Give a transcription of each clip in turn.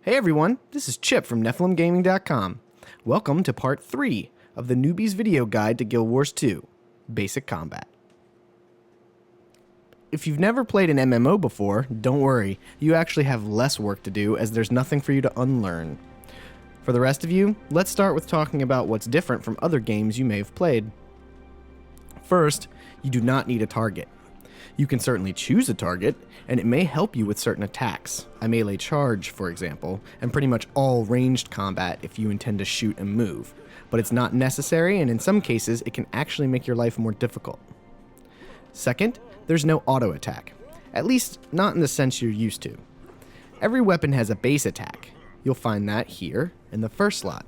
Hey everyone, this is Chip from NephilimGaming.com. Welcome to part 3 of the Newbie's video guide to Guild Wars 2, Basic Combat. If you've never played an MMO before, don't worry, you actually have less work to do as there's nothing for you to unlearn. For the rest of you, let's start with talking about what's different from other games you may have played. First, you do not need a target. You can certainly choose a target, and it may help you with certain attacks, a melee charge, for example, and pretty much all ranged combat if you intend to shoot and move, but it's not necessary, and in some cases, it can actually make your life more difficult. Second, there's no auto attack, at least not in the sense you're used to. Every weapon has a base attack. You'll find that here in the first slot.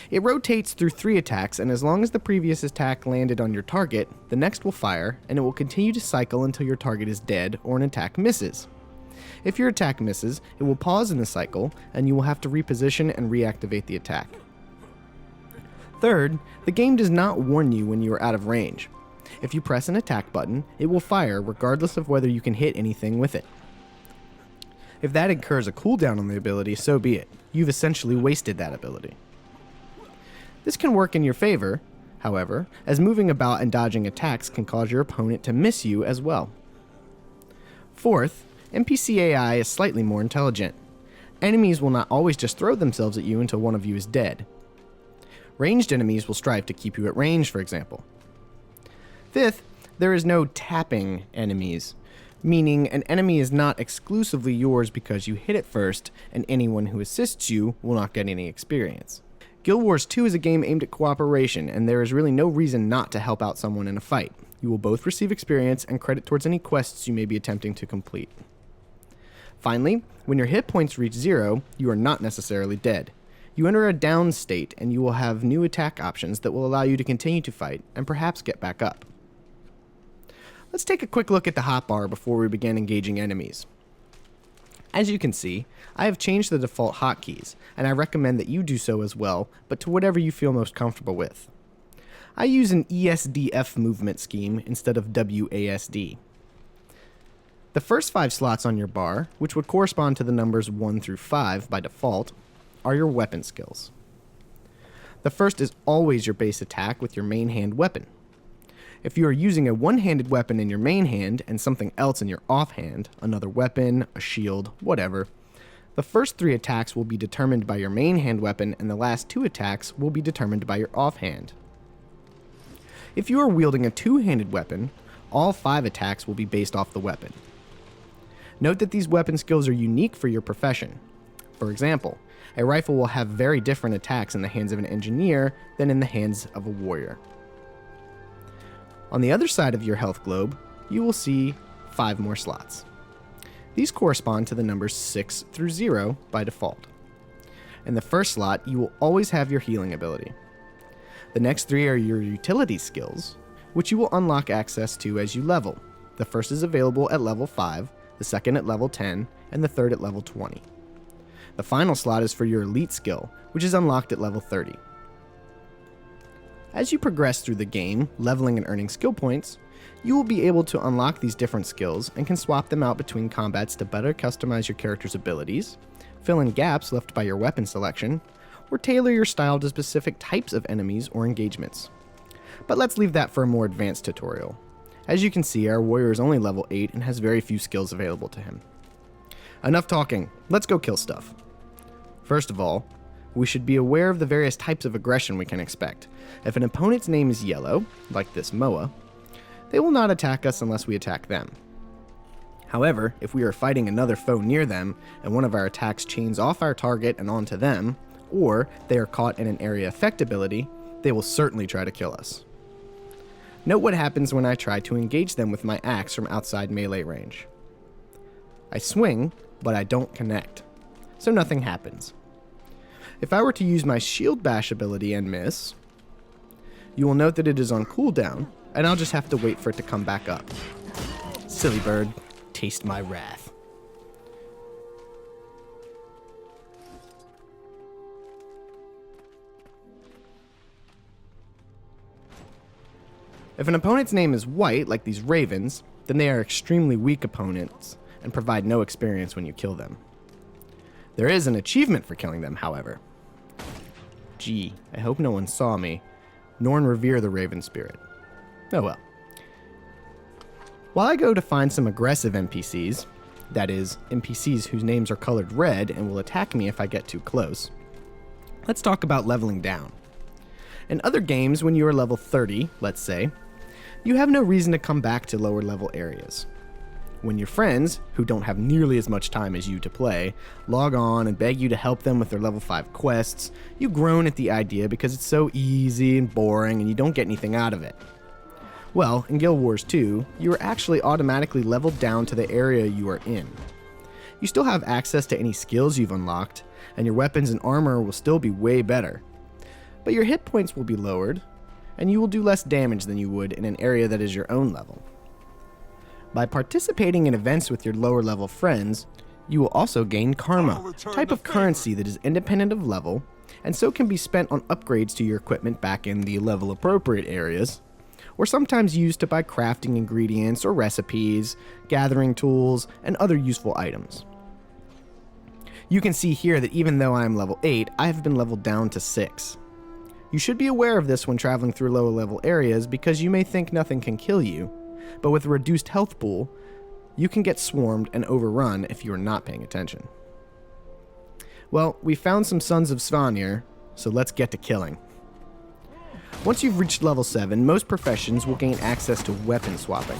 It rotates through 3 attacks, and as long as the previous attack landed on your target, the next will fire, and it will continue to cycle until your target is dead or an attack misses. If your attack misses, it will pause in the cycle, and you will have to reposition and reactivate the attack. Third, the game does not warn you when you are out of range. If you press an attack button, it will fire regardless of whether you can hit anything with it. If that incurs a cooldown on the ability, so be it. You've essentially wasted that ability. This can work in your favor, however, as moving about and dodging attacks can cause your opponent to miss you as well. Fourth, NPC AI is slightly more intelligent. Enemies will not always just throw themselves at you until one of you is dead. Ranged enemies will strive to keep you at range, for example. Fifth, there is no tapping enemies, meaning an enemy is not exclusively yours because you hit it first, and anyone who assists you will not get any experience. Guild Wars 2 is a game aimed at cooperation, and there is really no reason not to help out someone in a fight. You will both receive experience and credit towards any quests you may be attempting to complete. Finally, when your hit points reach 0, you are not necessarily dead. You enter a down state, and you will have new attack options that will allow you to continue to fight and perhaps get back up. Let's take a quick look at the hotbar before we begin engaging enemies. As you can see, I have changed the default hotkeys, and I recommend that you do so as well, but to whatever you feel most comfortable with. I use an ESDF movement scheme instead of WASD. The first 5 slots on your bar, which would correspond to the numbers 1 through 5 by default, are your weapon skills. The first is always your base attack with your main hand weapon. If you are using a one-handed weapon in your main hand and something else in your offhand, another weapon, a shield, whatever, the first 3 attacks will be determined by your main hand weapon and the last 2 attacks will be determined by your offhand. If you are wielding a two-handed weapon, all 5 attacks will be based off the weapon. Note that these weapon skills are unique for your profession. For example, a rifle will have very different attacks in the hands of an engineer than in the hands of a warrior. On the other side of your health globe, you will see 5 more slots. These correspond to the numbers 6 through 0 by default. In the first slot, you will always have your healing ability. The next 3 are your utility skills, which you will unlock access to as you level. The first is available at level 5, the second at level 10, and the third at level 20. The final slot is for your elite skill, which is unlocked at level 30. As you progress through the game, leveling and earning skill points, you will be able to unlock these different skills and can swap them out between combats to better customize your character's abilities, fill in gaps left by your weapon selection, or tailor your style to specific types of enemies or engagements. But let's leave that for a more advanced tutorial. As you can see, our warrior is only level 8 and has very few skills available to him. Enough talking, let's go kill stuff. First of all, we should be aware of the various types of aggression we can expect. If an opponent's name is yellow, like this Moa, they will not attack us unless we attack them. However, if we are fighting another foe near them, and one of our attacks chains off our target and onto them, or they are caught in an area effect ability, they will certainly try to kill us. Note what happens when I try to engage them with my axe from outside melee range. I swing, but I don't connect, so nothing happens. If I were to use my shield bash ability and miss, you will note that it is on cooldown, and I'll just have to wait for it to come back up. Silly bird, taste my wrath. If an opponent's name is white, like these ravens, then they are extremely weak opponents and provide no experience when you kill them. There is an achievement for killing them, however. Gee, I hope no one saw me. Norn revere the Raven Spirit. Oh well. While I go to find some aggressive NPCs, that is, NPCs whose names are colored red and will attack me if I get too close, let's talk about leveling down. In other games, when you are level 30, let's say, you have no reason to come back to lower level areas. When your friends, who don't have nearly as much time as you to play, log on and beg you to help them with their level 5 quests, you groan at the idea because it's so easy and boring and you don't get anything out of it. Well, in Guild Wars 2, you are actually automatically leveled down to the area you are in. You still have access to any skills you've unlocked, and your weapons and armor will still be way better. But your hit points will be lowered, and you will do less damage than you would in an area that is your own level. By participating in events with your lower level friends, you will also gain karma, a type of currency that is independent of level, and so can be spent on upgrades to your equipment back in the level appropriate areas, or sometimes used to buy crafting ingredients or recipes, gathering tools, and other useful items. You can see here that even though I am level 8, I have been leveled down to 6. You should be aware of this when traveling through lower level areas because you may think nothing can kill you, but with a reduced health pool, you can get swarmed and overrun if you are not paying attention. Well, we found some Sons of Svanir, so let's get to killing. Once you've reached level 7, most professions will gain access to weapon swapping.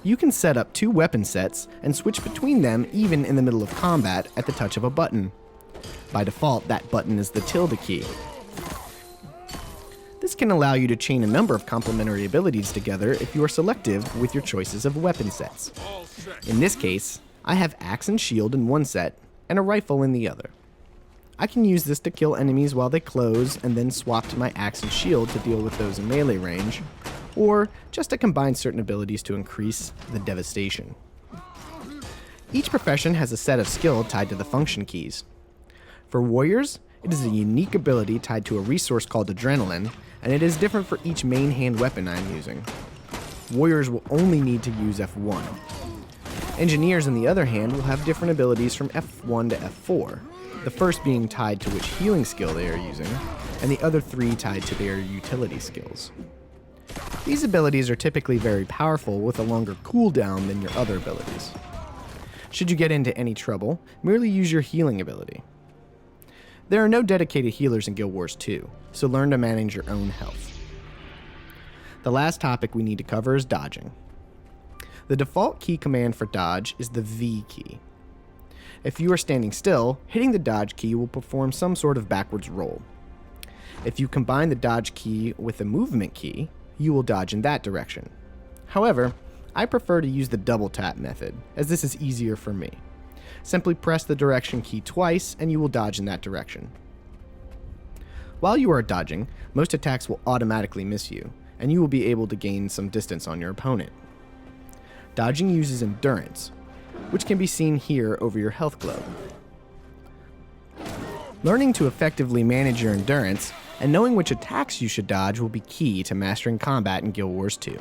You can set up 2 weapon sets and switch between them even in the middle of combat at the touch of a button. By default, that button is the tilde key. This can allow you to chain a number of complementary abilities together if you are selective with your choices of weapon sets. In this case, I have axe and shield in one set and a rifle in the other. I can use this to kill enemies while they close and then swap to my axe and shield to deal with those in melee range, or just to combine certain abilities to increase the devastation. Each profession has a set of skill tied to the function keys. For warriors, it is a unique ability tied to a resource called adrenaline, and it is different for each main hand weapon I am using. Warriors will only need to use F1. Engineers, on the other hand, will have different abilities from F1 to F4, the first being tied to which healing skill they are using, and the other 3 tied to their utility skills. These abilities are typically very powerful with a longer cooldown than your other abilities. Should you get into any trouble, merely use your healing ability. There are no dedicated healers in Guild Wars 2, so learn to manage your own health. The last topic we need to cover is dodging. The default key command for dodge is the V key. If you are standing still, hitting the dodge key will perform some sort of backwards roll. If you combine the dodge key with the movement key, you will dodge in that direction. However, I prefer to use the double tap method, as this is easier for me. Simply press the direction key twice and you will dodge in that direction. While you are dodging, most attacks will automatically miss you, and you will be able to gain some distance on your opponent. Dodging uses endurance, which can be seen here over your health globe. Learning to effectively manage your endurance and knowing which attacks you should dodge will be key to mastering combat in Guild Wars 2.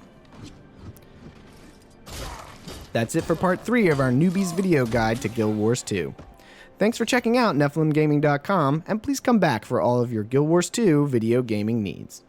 That's it for part 3 of our newbies video guide to Guild Wars 2. Thanks for checking out NephilimGaming.com, and please come back for all of your Guild Wars 2 video gaming needs.